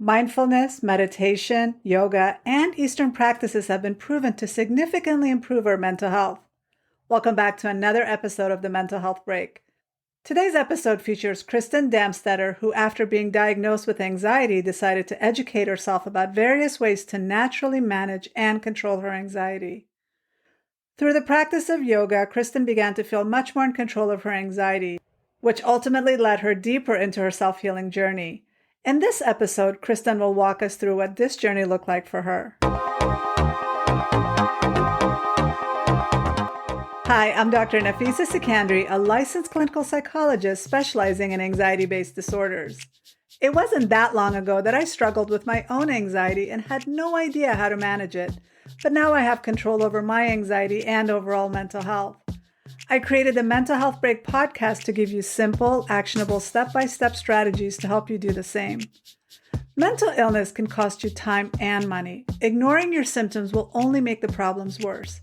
Mindfulness, meditation, yoga, and Eastern practices have been proven to significantly improve our mental health. Welcome back to another episode of the Mental Health Break. Today's episode features Kristin Damstetter, who, after being diagnosed with anxiety, decided to educate herself about various ways to naturally manage and control her anxiety. Through the practice of yoga, Kristin began to feel much more in control of her anxiety, which ultimately led her deeper into her self-healing journey. In this episode, Kristin will walk us through what this journey looked like for her. Hi, I'm Dr. Nafisa Sekandari, a licensed clinical psychologist specializing in anxiety-based disorders. It wasn't that long ago that I struggled with my own anxiety and had no idea how to manage it, but now I have control over my anxiety and overall mental health. I created the Mental Health Break podcast to give you simple, actionable, step-by-step strategies to help you do the same. Mental illness can cost you time and money. Ignoring your symptoms will only make the problems worse.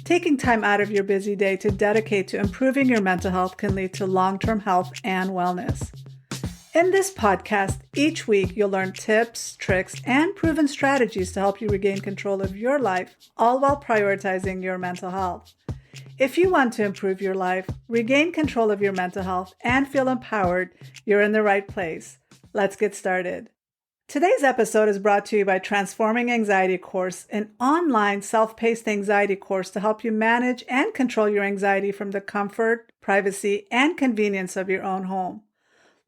Taking time out of your busy day to dedicate to improving your mental health can lead to long-term health and wellness. In this podcast, each week you'll learn tips, tricks, and proven strategies to help you regain control of your life, all while prioritizing your mental health. If you want to improve your life, regain control of your mental health, and feel empowered, you're in the right place. Let's get started. Today's episode is brought to you by Transforming Anxiety Course, an online self-paced anxiety course to help you manage and control your anxiety from the comfort, privacy, and convenience of your own home.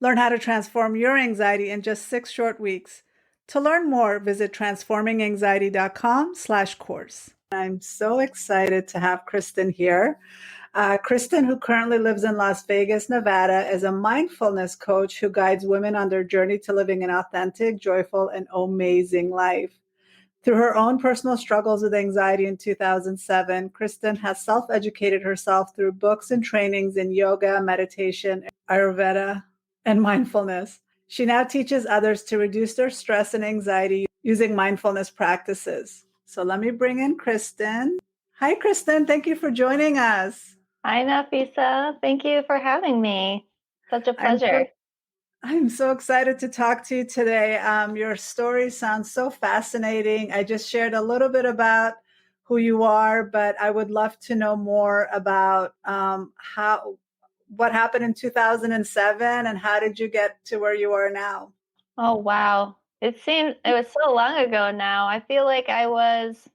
Learn how to transform your anxiety in just 6 short weeks. To learn more, visit transforminganxiety.com/course. I'm so excited to have Kristin here. Kristin, who currently lives in Las Vegas, Nevada, is a mindfulness coach who guides women on their journey to living an authentic, joyful, and amazing life. Through her own personal struggles with anxiety in 2007, Kristin has self-educated herself through books and trainings in yoga, meditation, Ayurveda, and mindfulness. She now teaches others to reduce their stress and anxiety using mindfulness practices. So let me bring in Kristin. Hi, Kristin. Thank you for joining us. Hi, Nafisa. Thank you for having me. Such a pleasure. I'm so excited to talk to you today. Your story sounds so fascinating. I just shared a little bit about who you are, but I would love to know more about what happened in 2007 and how did you get to where you are now? Oh, wow. It was so long ago now. I feel like I was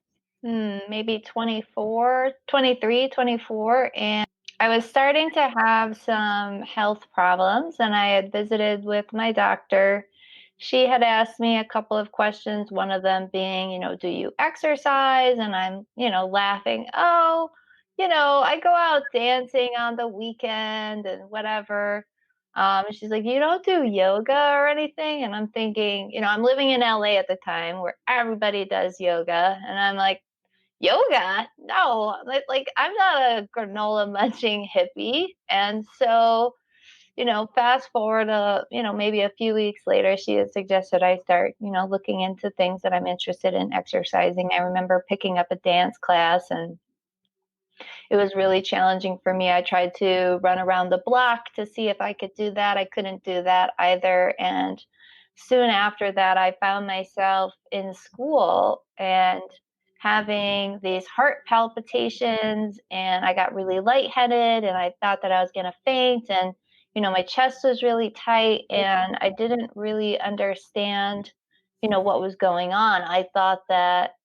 maybe 24, 23, 24, and I was starting to have some health problems, and I had visited with my doctor. She had asked me a couple of questions, one of them being, do you exercise? And I'm, laughing, I go out dancing on the weekend and whatever. And she's like, you don't do yoga or anything? And I'm thinking, I'm living in LA at the time where everybody does yoga. And I'm like, yoga? No, like I'm not a granola munching hippie. And so, fast forward, maybe a few weeks later, she had suggested I start, looking into things that I'm interested in exercising. I remember picking up a dance class, and it was really challenging for me. I tried to run around the block to see if I could do that. I couldn't do that either. And soon after that, I found myself in school and having these heart palpitations, and I got really lightheaded, and I thought that I was going to faint. And, my chest was really tight, and I didn't really understand, what was going on. I thought that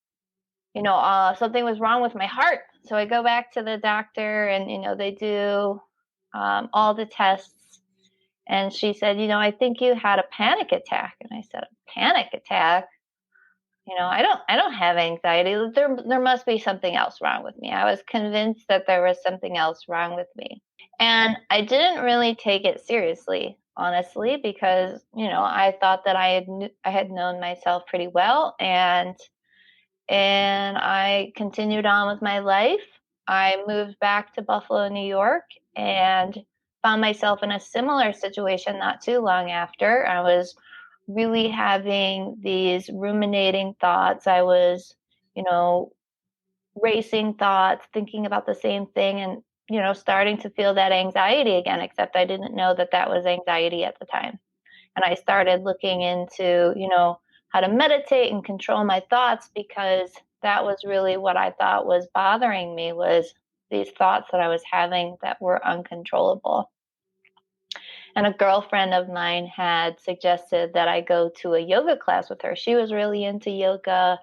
something was wrong with my heart. So I go back to the doctor, and, they do all the tests. And she said, I think you had a panic attack. And I said, a panic attack? I don't have anxiety. There must be something else wrong with me. I was convinced that there was something else wrong with me. And I didn't really take it seriously, honestly, because, I thought that I had known myself pretty well, and I continued on with my life. I moved back to Buffalo, New York, and found myself in a similar situation not too long after. I was really having these ruminating thoughts. I was, racing thoughts, thinking about the same thing, and, starting to feel that anxiety again, except I didn't know that that was anxiety at the time. And I started looking into, how to meditate and control my thoughts, because that was really what I thought was bothering me, was these thoughts that I was having that were uncontrollable. And a girlfriend of mine had suggested that I go to a yoga class with her. She was really into yoga.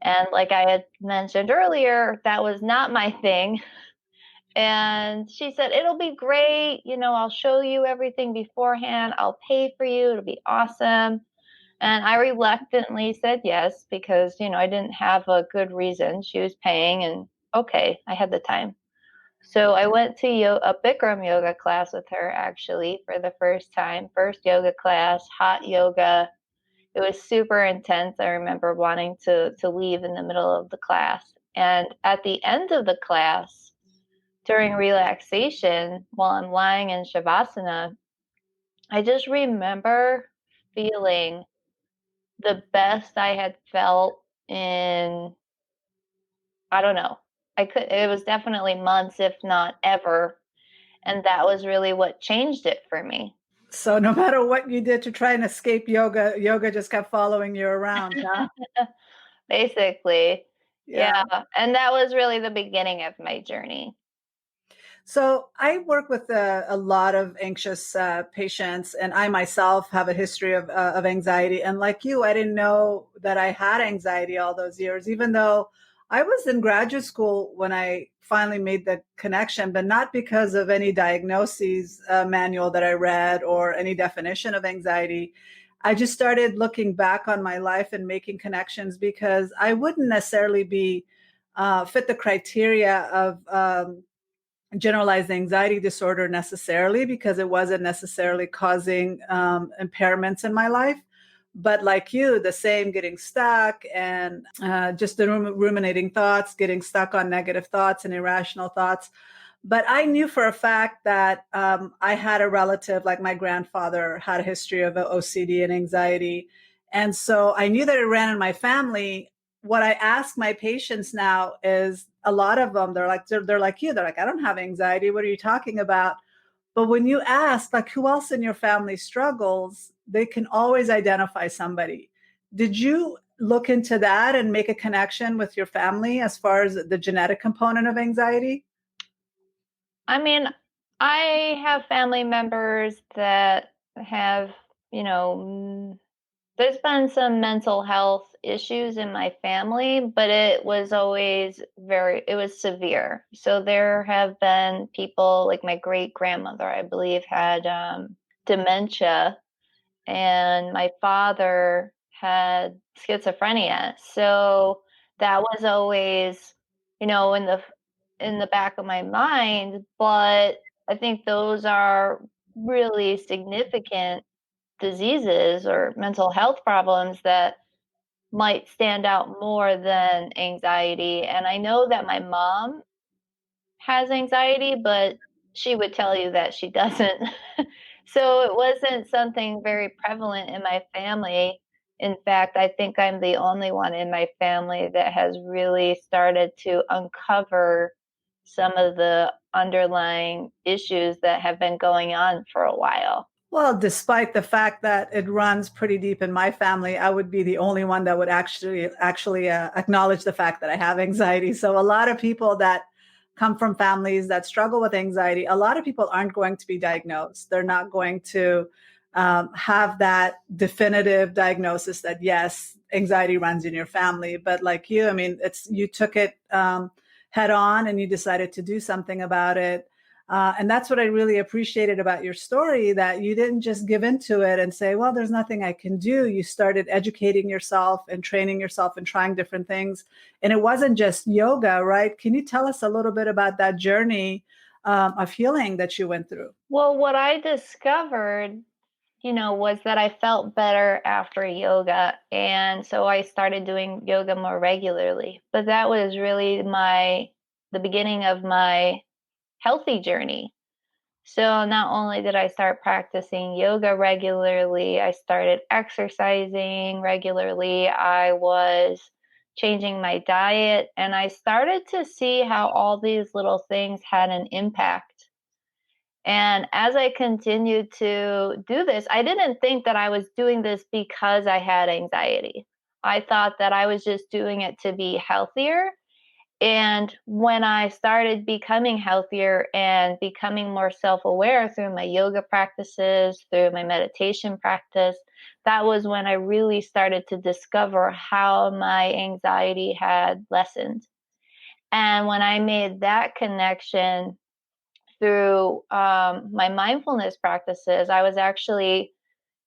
And like I had mentioned earlier, that was not my thing. And she said, "It'll be great. I'll show you everything beforehand. I'll pay for you. It'll be awesome." And I reluctantly said yes because, I didn't have a good reason. She was paying, and okay, I had the time. So I went to a Bikram yoga class with her, actually, for the first time. First yoga class, hot yoga. It was super intense. I remember wanting to leave in the middle of the class. And at the end of the class, during relaxation, while I'm lying in Shavasana, I just remember feeling the best I had felt in, I don't know. It was definitely months, if not ever. And that was really what changed it for me. So no matter what you did to try and escape yoga, yoga just kept following you around, huh? Basically. Yeah. Yeah. And that was really the beginning of my journey. So I work with a lot of anxious patients, and I myself have a history of anxiety. And like you, I didn't know that I had anxiety all those years, even though I was in graduate school when I finally made the connection, but not because of any diagnoses manual that I read or any definition of anxiety. I just started looking back on my life and making connections because I wouldn't necessarily be fit the criteria of generalized anxiety disorder necessarily, because it wasn't necessarily causing impairments in my life. But like you, the same, getting stuck and just the ruminating thoughts, getting stuck on negative thoughts and irrational thoughts. But I knew for a fact that I had a relative, like my grandfather, had a history of OCD and anxiety. And so I knew that it ran in my family. What I ask my patients now is, a lot of them, they're like you. They're like, "I don't have anxiety. What are you talking about?" But when you ask, like, who else in your family struggles, they can always identify somebody. Did you look into that and make a connection with your family as far as the genetic component of anxiety? I mean, I have family members that have, you know, there's been some mental health issues in my family, but it was always it was severe. So there have been people like my great grandmother, I believe, had dementia, and my father had schizophrenia. So that was always, in the back of my mind. But I think those are really significant diseases or mental health problems that might stand out more than anxiety. And I know that my mom has anxiety, but she would tell you that she doesn't. So it wasn't something very prevalent in my family. In fact, I think I'm the only one in my family that has really started to uncover some of the underlying issues that have been going on for a while. Well, despite the fact that it runs pretty deep in my family, I would be the only one that would actually acknowledge the fact that I have anxiety. So a lot of people that come from families that struggle with anxiety, a lot of people aren't going to be diagnosed. They're not going to have that definitive diagnosis that yes, anxiety runs in your family. But like you, I mean, you took it head on and you decided to do something about it. And that's what I really appreciated about your story, that you didn't just give into it and say, well, there's nothing I can do. You started educating yourself and training yourself and trying different things. And it wasn't just yoga, right? Can you tell us a little bit about that journey of healing that you went through? Well, what I discovered, was that I felt better after yoga. And so I started doing yoga more regularly. But that was really the beginning of my healthy journey. So not only did I start practicing yoga regularly, I started exercising regularly. I was changing my diet, and I started to see how all these little things had an impact. And as I continued to do this, I didn't think that I was doing this because I had anxiety. I thought that I was just doing it to be healthier. And when I started becoming healthier and becoming more self aware through my yoga practices, through my meditation practice, that was when I really started to discover how my anxiety had lessened. And when I made that connection through my mindfulness practices, I was actually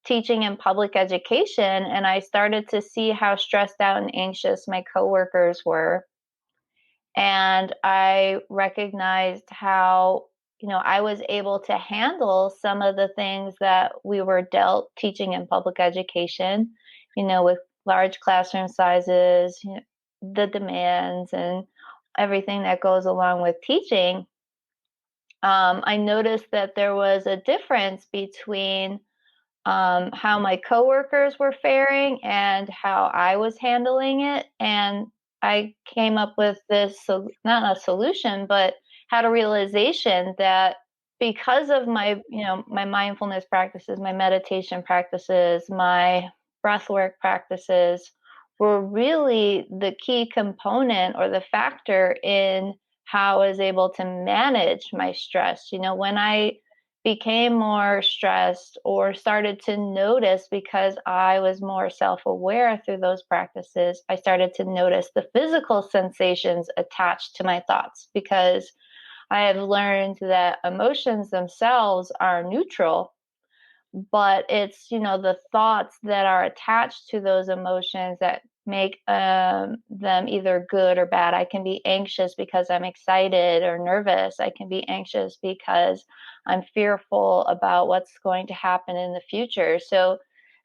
teaching in public education, and I started to see how stressed out and anxious my coworkers were. And I recognized how, I was able to handle some of the things that we were dealt teaching in public education, with large classroom sizes, the demands, and everything that goes along with teaching. I noticed that there was a difference between how my coworkers were faring and how I was handling it. And I came up with this, not a solution, but had a realization that because of my mindfulness practices, my meditation practices, my breathwork practices were really the key component or the factor in how I was able to manage my stress. When I became more stressed or started to notice, because I was more self aware through those practices, I started to notice the physical sensations attached to my thoughts, because I have learned that emotions themselves are neutral, but it's the thoughts that are attached to those emotions that make them either good or bad. I can be anxious because I'm excited or nervous. I can be anxious because I'm fearful about what's going to happen in the future. So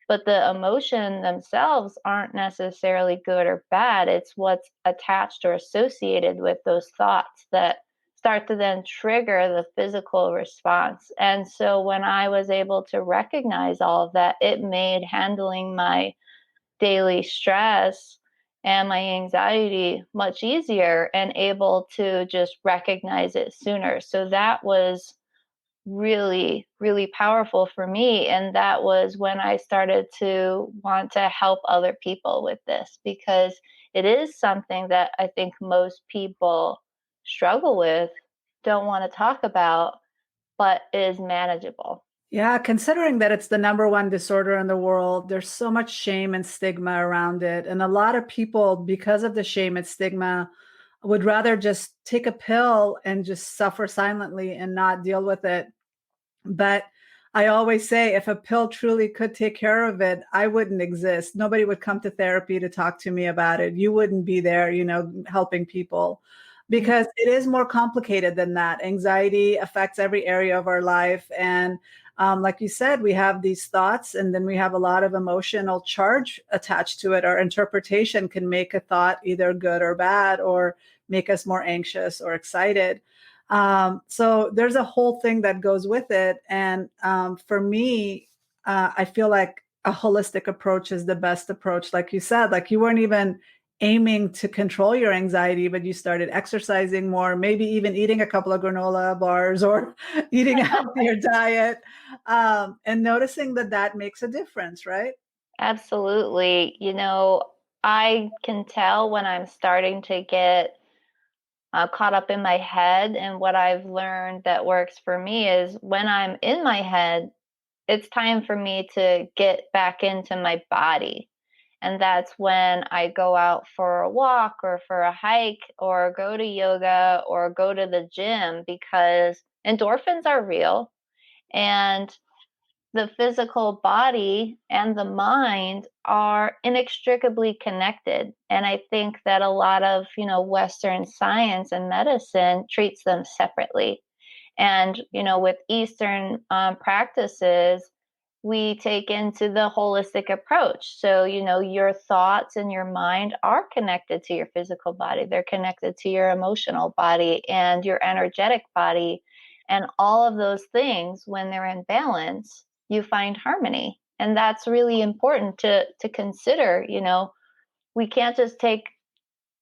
but the emotion themselves aren't necessarily good or bad. It's what's attached or associated with those thoughts that start to then trigger the physical response. And so when I was able to recognize all of that, it made handling my daily stress and my anxiety much easier and able to just recognize it sooner. So that was really, really powerful for me. And that was when I started to want to help other people with this, because it is something that I think most people struggle with, don't want to talk about, but is manageable. Yeah, considering that it's the number one disorder in the world, there's so much shame and stigma around it. And a lot of people, because of the shame and stigma, would rather just take a pill and just suffer silently and not deal with it. But I always say, if a pill truly could take care of it, I wouldn't exist. Nobody would come to therapy to talk to me about it. You wouldn't be there, helping people, because it is more complicated than that. Anxiety affects every area of our life. And like you said, we have these thoughts, and then we have a lot of emotional charge attached to it. Our interpretation can make a thought either good or bad, or make us more anxious or excited. So there's a whole thing that goes with it. And for me, I feel like a holistic approach is the best approach. Like you said, like you weren't even aiming to control your anxiety, but you started exercising more, maybe even eating a couple of granola bars or eating a healthier diet, and noticing that that makes a difference, right? Absolutely. I can tell when I'm starting to get caught up in my head. And what I've learned that works for me is when I'm in my head, it's time for me to get back into my body. And that's when I go out for a walk or for a hike or go to yoga or go to the gym, because endorphins are real. And the physical body and the mind are inextricably connected. And I think that a lot of, Western science and medicine treats them separately. And, with Eastern practices, we take into the holistic approach. So, your thoughts and your mind are connected to your physical body, they're connected to your emotional body and your energetic body. And all of those things, when they're in balance, you find harmony. And that's really important to consider. We can't just take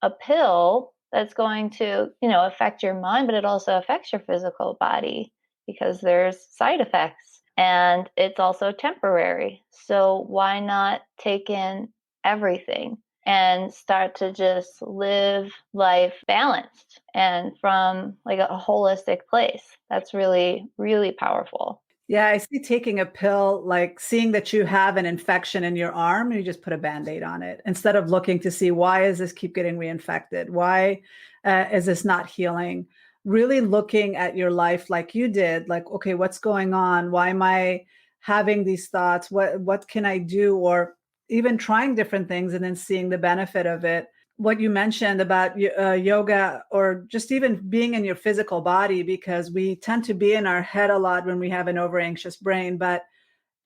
a pill that's going to, affect your mind, but it also affects your physical body. because there's side effects and it's also temporary. So why not take in everything and start to just live life balanced and from like a holistic place? That's really, really powerful. Yeah, I see taking a pill, like seeing that you have an infection in your arm, you just put a Band-Aid on it instead of looking to see why is this keep getting reinfected? Why is this not healing? Really looking at your life like you did, like, okay, what's going on? Why am I having these thoughts? What can I do? Or even trying different things and then seeing the benefit of it. What you mentioned about yoga or just even being in your physical body, because we tend to be in our head a lot when we have an over anxious brain, but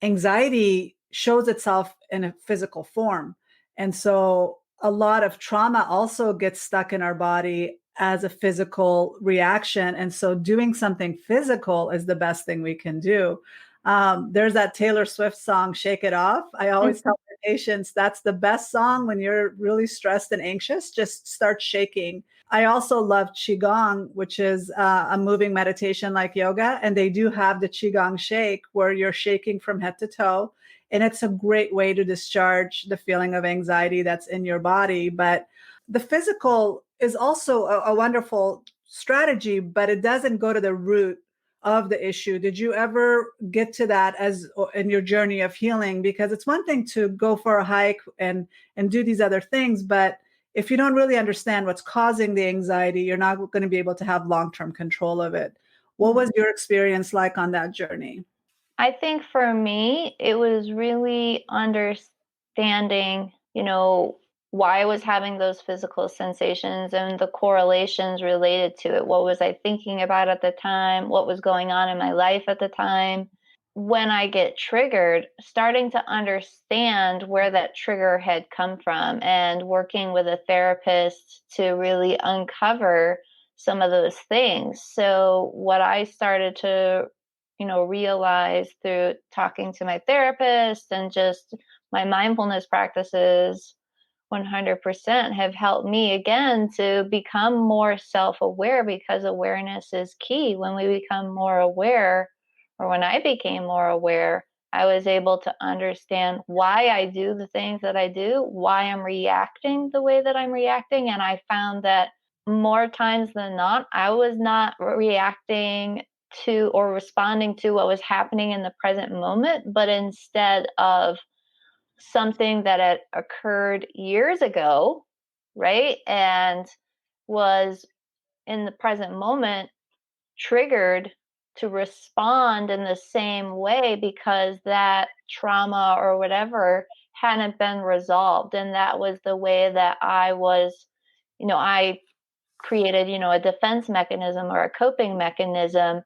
anxiety shows itself in a physical form. And so a lot of trauma also gets stuck in our body as a physical reaction. And so doing something physical is the best thing we can do. There's that Taylor Swift song, Shake It Off. I always tell my patients that's the best song when you're really stressed and anxious. Just start shaking. I also love Qigong, which is a moving meditation like yoga. And they do have the Qigong shake where you're shaking from head to toe. And it's a great way to discharge the feeling of anxiety that's in your body. But the physical is also a wonderful strategy, but it doesn't go to the root of the issue. Did you ever get to that as in your journey of healing? Because it's one thing to go for a hike and do these other things, but if you don't really understand what's causing the anxiety, you're not going to be able to have long-term control of it. What was your experience like on that journey? I think for me, it was really understanding, why I was having those physical sensations and the correlations related to it. What was I thinking about at the time? What was going on in my life at the time? When I get triggered, starting to understand where that trigger had come from and working with a therapist to really uncover some of those things. So, what I started to realize through talking to my therapist and just my mindfulness practices 100% have helped me again to become more self-aware, because awareness is key. When we become more aware, or when I became more aware, I was able to understand why I do the things that I do, why I'm reacting the way that I'm reacting. And I found that more times than not, I was not reacting to or responding to what was happening in the present moment, but instead of something that had occurred years ago, right? And was in the present moment triggered to respond in the same way because that trauma or whatever hadn't been resolved. And that was the way that I created, a defense mechanism or a coping mechanism.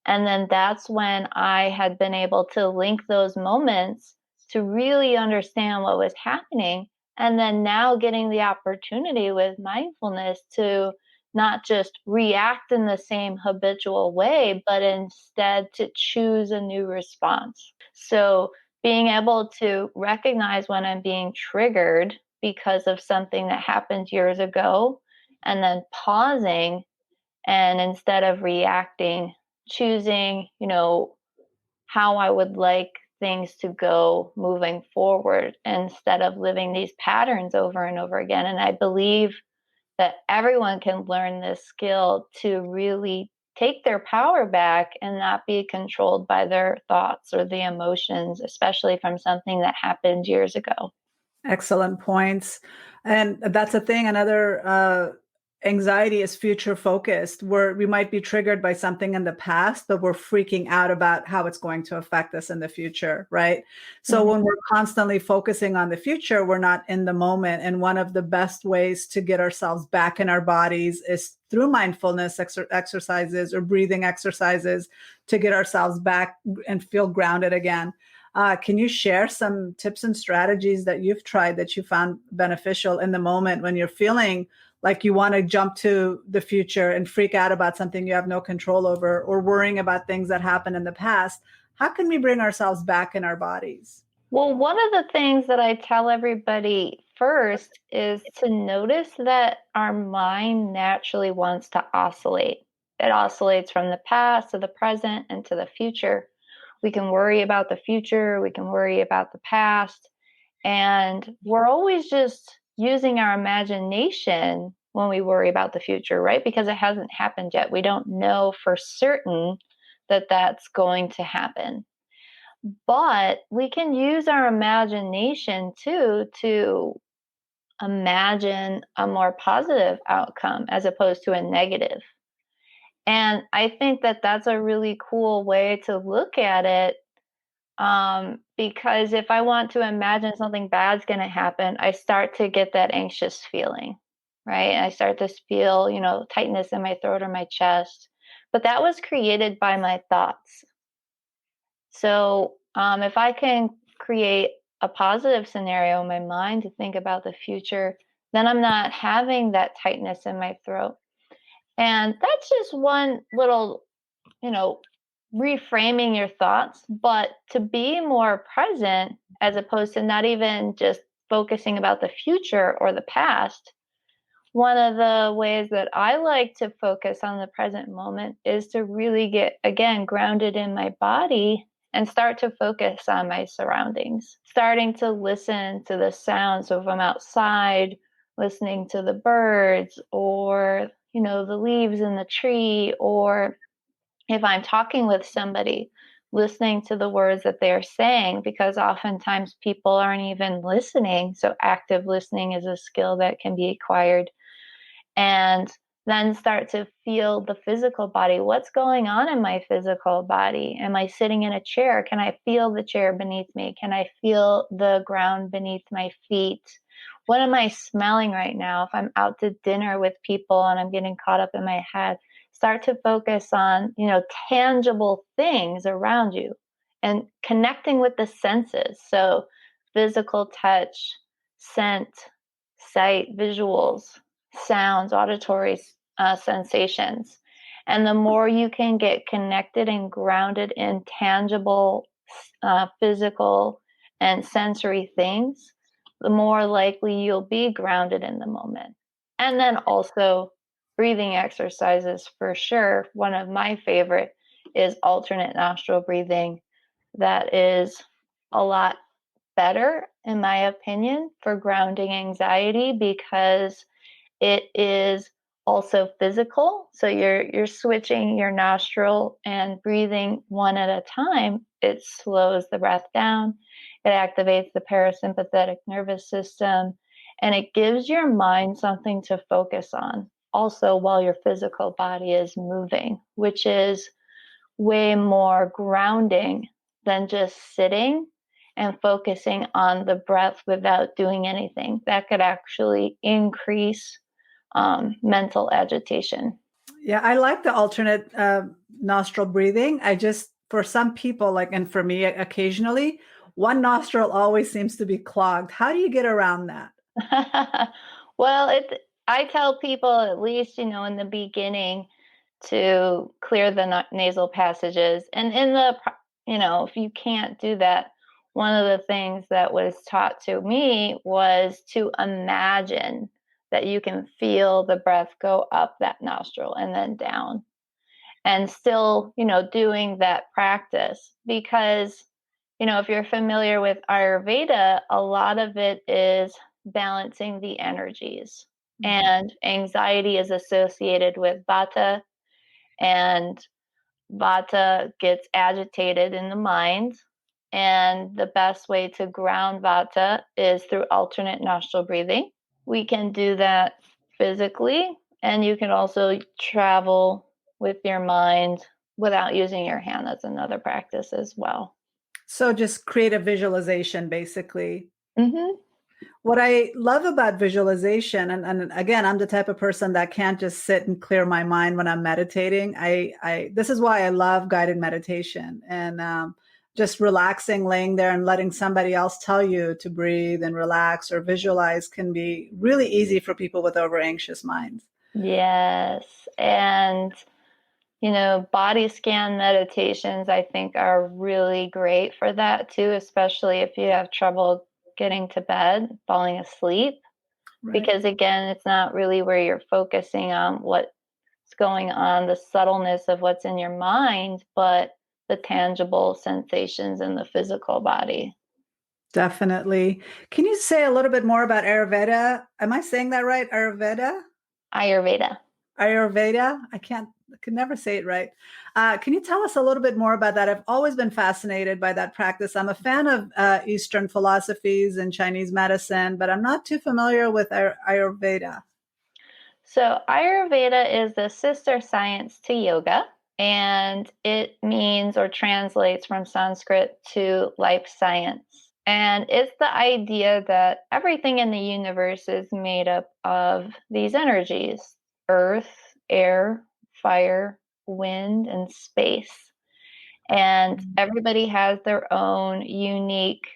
And then that's when I had been able to link those moments to really understand what was happening. And then now getting the opportunity with mindfulness to not just react in the same habitual way, but instead to choose a new response. So being able to recognize when I'm being triggered because of something that happened years ago, and then pausing, and instead of reacting, choosing, how I would like things to go moving forward instead of living these patterns over and over again. And I believe that everyone can learn this skill to really take their power back and not be controlled by their thoughts or the emotions, especially from something that happened years ago. Excellent points. And that's a thing. Another anxiety is future focused, where we might be triggered by something in the past, but we're freaking out about how it's going to affect us in the future, right? So Mhm. when we're constantly focusing on the future, we're not in the moment. And one of the best ways to get ourselves back in our bodies is through mindfulness exercises or breathing exercises to get ourselves back and feel grounded again. Can you share some tips and strategies that you've tried that you found beneficial in the moment when you're feeling like you want to jump to the future and freak out about something you have no control over, or worrying about things that happened in the past? How can we bring ourselves back in our bodies? Well, one of the things that I tell everybody first is to notice that our mind naturally wants to oscillate. it oscillates from the past to the present and to the future. We can worry about the future, we can worry about the past, and we're always just using our imagination when we worry about the future, right? Because it hasn't happened yet. We don't know for certain that that's going to happen. But we can use our imagination too to imagine a more positive outcome as opposed to a negative. And I think that that's a really cool way to look at it, because if I want to imagine something bad's going to happen, I start to get that anxious feeling, right? And I start to feel, tightness in my throat or my chest. But that was created by my thoughts. So if I can create a positive scenario in my mind to think about the future, then I'm not having that tightness in my throat. And that's just one little, you know, reframing your thoughts, but to be more present as opposed to not even just focusing about the future or the past. One of the ways that I like to focus on the present moment is to really get, again, grounded in my body and start to focus on my surroundings, starting to listen to the sounds. So if I'm outside, listening to the birds or, the leaves in the tree, or if I'm talking with somebody, listening to the words that they're saying, because oftentimes people aren't even listening. So active listening is a skill that can be acquired. And then start to feel the physical body. What's going on in my physical body? Am I sitting in a chair? Can I feel the chair beneath me? Can I feel the ground beneath my feet? What am I smelling right now? If I'm out to dinner with people and I'm getting caught up in my head, start to focus on, tangible things around you and connecting with the senses. So physical touch, scent, sight, visuals, sounds, auditory sensations. And the more you can get connected and grounded in tangible, physical, and sensory things, the more likely you'll be grounded in the moment. And then also breathing exercises for sure. One of my favorite is alternate nostril breathing. That is a lot better, in my opinion, for grounding anxiety because it is also physical. So you're switching your nostril and breathing one at a time. It slows the breath down. It activates the parasympathetic nervous system, and it gives your mind something to focus on also while your physical body is moving, which is way more grounding than just sitting and focusing on the breath without doing anything. That could actually increase mental agitation. Yeah, I like the alternate nostril breathing. For some people, like, and for me, occasionally, one nostril always seems to be clogged. How do you get around that? Well, I tell people at least, in the beginning to clear the nasal passages. And if you can't do that, one of the things that was taught to me was to imagine that you can feel the breath go up that nostril and then down. And still, doing that practice because, if you're familiar with Ayurveda, a lot of it is balancing the energies. Mm-hmm. And anxiety is associated with Vata, and Vata gets agitated in the mind. And the best way to ground Vata is through alternate nostril breathing. We can do that physically, and you can also travel with your mind without using your hand. That's another practice as well. So just create a visualization, basically. Mm-hmm. What I love about visualization, and again, I'm the type of person that can't just sit and clear my mind when I'm meditating. This is why I love guided meditation and just relaxing, laying there and letting somebody else tell you to breathe and relax or visualize can be really easy for people with over anxious minds. Yes. And body scan meditations, I think, are really great for that too, especially if you have trouble getting to bed, falling asleep. Right. Because again, it's not really where you're focusing on what going on, the subtleness of what's in your mind, but the tangible sensations in the physical body. Definitely. Can you say a little bit more about Ayurveda? Am I saying that right? Ayurveda? Ayurveda. Ayurveda? I can never say it right. Can you tell us a little bit more about that? I've always been fascinated by that practice. I'm a fan of Eastern philosophies and Chinese medicine, but I'm not too familiar with Ayurveda. So, Ayurveda is the sister science to yoga, and it means or translates from Sanskrit to life science. And it's the idea that everything in the universe is made up of these energies: earth, air, fire, wind, and space. And everybody has their own unique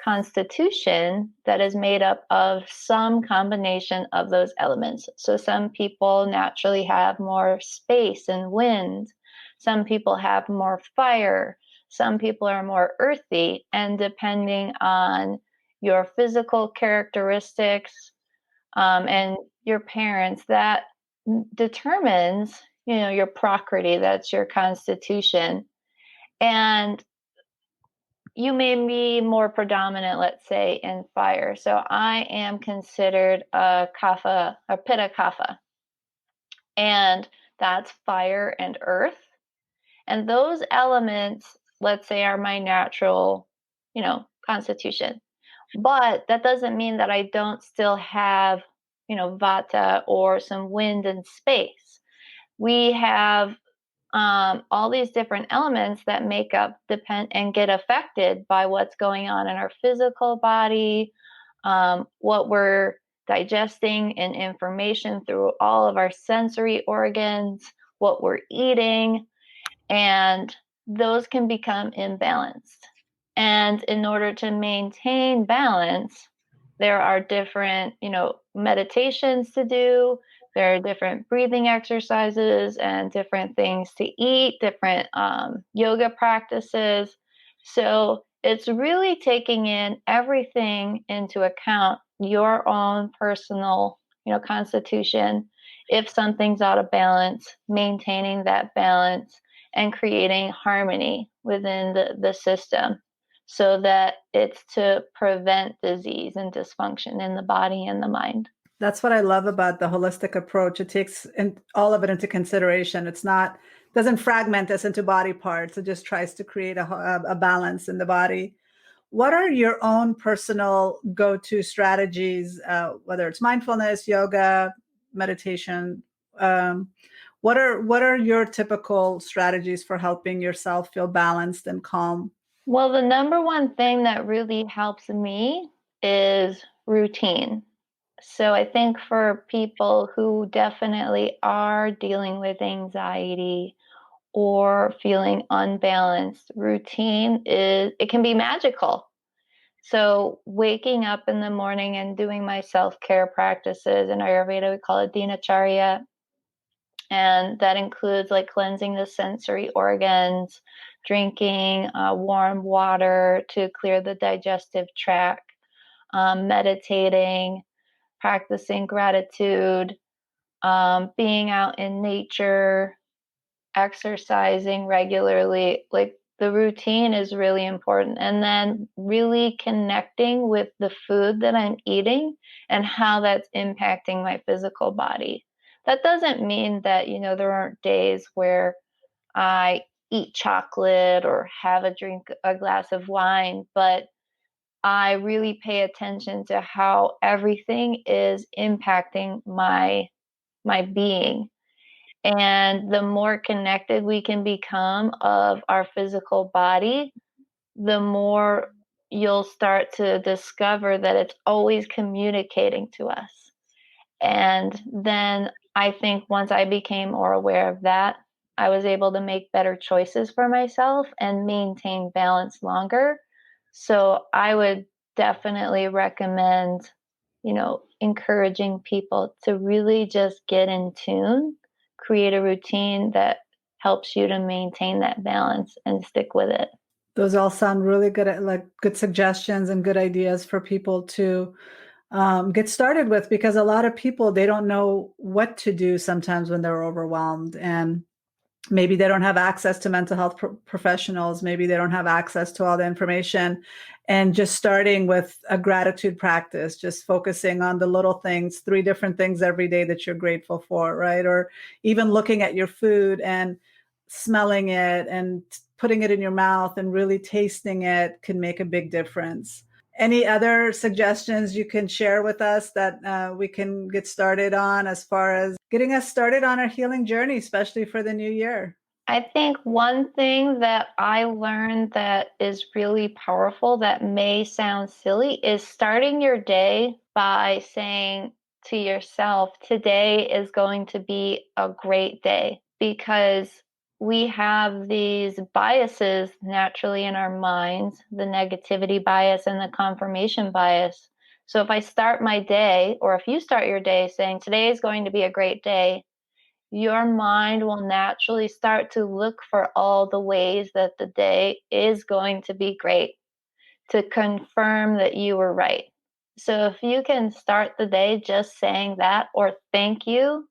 constitution that is made up of some combination of those elements. So some people naturally have more space and wind. Some people have more fire. Some people are more earthy. And depending on your physical characteristics and your parents, that determines, your prakriti, that's your constitution. And you may be more predominant, let's say, in fire. So I am considered a kapha, a pitta kapha, and that's fire and earth. And those elements, let's say, are my natural, constitution. But that doesn't mean that I don't still have, vata or some wind and space. We have all these different elements that make up, depend, and get affected by what's going on in our physical body, what we're digesting and information through all of our sensory organs, what we're eating, and those can become imbalanced. And in order to maintain balance, there are different, meditations to do. There are different breathing exercises and different things to eat, different yoga practices. So it's really taking in everything into account, your own personal, constitution. If something's out of balance, maintaining that balance and creating harmony within the system, so that it's to prevent disease and dysfunction in the body and the mind. That's what I love about the holistic approach. It takes all of it into consideration. It's not doesn't fragment us into body parts. It just tries to create a balance in the body. What are your own personal go-to strategies, whether it's mindfulness, yoga, meditation? What are your typical strategies for helping yourself feel balanced and calm? Well, the number one thing that really helps me is routine. So I think for people who definitely are dealing with anxiety or feeling unbalanced, routine it can be magical. So waking up in the morning and doing my self-care practices, in Ayurveda we call it dinacharya, and that includes like cleansing the sensory organs, drinking warm water to clear the digestive tract, meditating, practicing gratitude, being out in nature, exercising regularly. Like the routine is really important. And then really connecting with the food that I'm eating and how that's impacting my physical body. That doesn't mean that, there aren't days where I eat chocolate or have a glass of wine, but I really pay attention to how everything is impacting my being. And the more connected we can become of our physical body, the more you'll start to discover that it's always communicating to us. And then I think once I became more aware of that, I was able to make better choices for myself and maintain balance longer. So I would definitely recommend, encouraging people to really just get in tune, create a routine that helps you to maintain that balance and stick with it. Those all sound really good, like good suggestions and good ideas for people to get started with, because a lot of people, they don't know what to do sometimes when they're overwhelmed, and maybe they don't have access to mental health professionals. Maybe they don't have access to all the information. And just starting with a gratitude practice, just focusing on the little things, 3 different things every day that you're grateful for, right? Or even looking at your food and smelling it and putting it in your mouth and really tasting it can make a big difference. Any other suggestions you can share with us that we can get started on as far as getting us started on our healing journey, especially for the new year? I think one thing that I learned that is really powerful that may sound silly is starting your day by saying to yourself, today is going to be a great day, because we have these biases naturally in our minds, the negativity bias and the confirmation bias. So if I start my day, or if you start your day saying today is going to be a great day, your mind will naturally start to look for all the ways that the day is going to be great to confirm that you were right. So if you can start the day just saying that, or thank you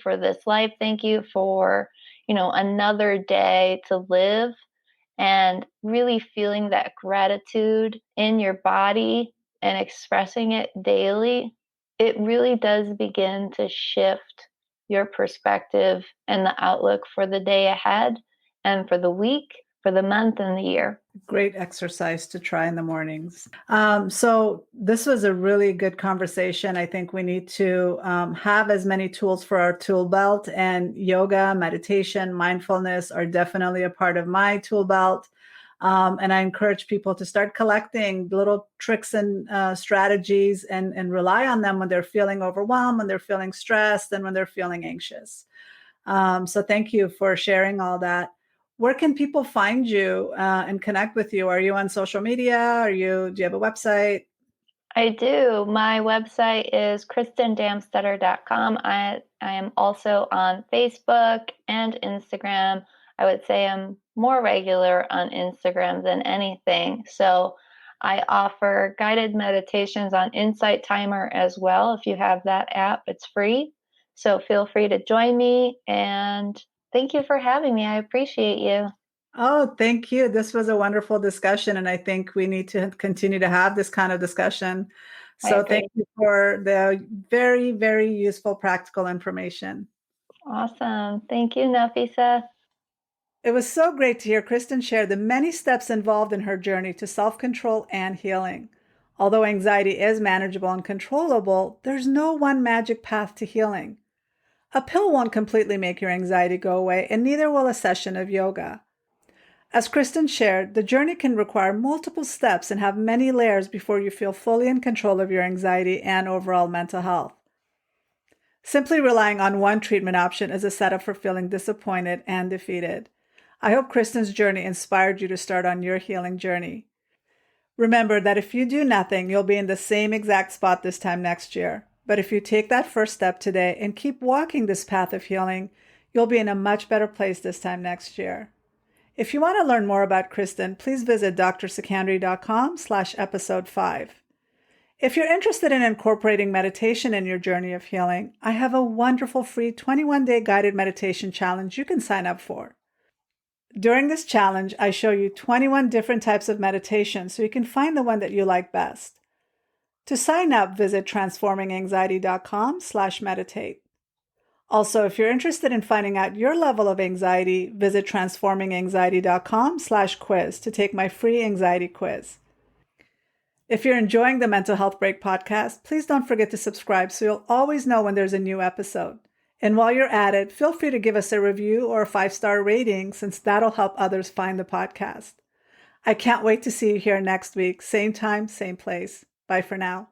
for this life, thank you for, another day to live, and really feeling that gratitude in your body and expressing it daily, it really does begin to shift your perspective and the outlook for the day ahead and for the week, for the month, and the year. Great exercise to try in the mornings. So this was a really good conversation. I think we need to have as many tools for our tool belt, and yoga, meditation, mindfulness are definitely a part of my tool belt. And I encourage people to start collecting little tricks and strategies, and rely on them when they're feeling overwhelmed, when they're feeling stressed, and when they're feeling anxious. So thank you for sharing all that. Where can people find you and connect with you? Are you on social media? Do you have a website? I do. My website is kristindamstetter.com. I am also on Facebook and Instagram. I would say I'm more regular on Instagram than anything. So I offer guided meditations on Insight Timer as well. If you have that app, it's free. So feel free to join me. And thank you for having me. I appreciate you. Oh, thank you. This was a wonderful discussion, and I think we need to continue to have this kind of discussion. I So thank agree. you for the very, very useful practical information. Awesome. Thank you, Nafisa. It was so great to hear Kristin share the many steps involved in her journey to self-control and healing. Although anxiety is manageable and controllable, there's no one magic path to healing. A pill won't completely make your anxiety go away, and neither will a session of yoga. As Kristin shared, the journey can require multiple steps and have many layers before you feel fully in control of your anxiety and overall mental health. Simply relying on one treatment option is a setup for feeling disappointed and defeated. I hope Kristin's journey inspired you to start on your healing journey. Remember that if you do nothing, you'll be in the same exact spot this time next year. But if you take that first step today and keep walking this path of healing, you'll be in a much better place this time next year. If you want to learn more about Kristin, please visit drsekandari.com/episode 5. If you're interested in incorporating meditation in your journey of healing, I have a wonderful free 21-day guided meditation challenge you can sign up for. During this challenge, I show you 21 different types of meditation so you can find the one that you like best. To sign up, visit transforminganxiety.com/meditate. Also, if you're interested in finding out your level of anxiety, visit transforminganxiety.com/quiz to take my free anxiety quiz. If you're enjoying the Mental Health Break podcast, please don't forget to subscribe so you'll always know when there's a new episode. And while you're at it, feel free to give us a review or a 5-star rating, since that'll help others find the podcast. I can't wait to see you here next week. Same time, same place. Bye for now.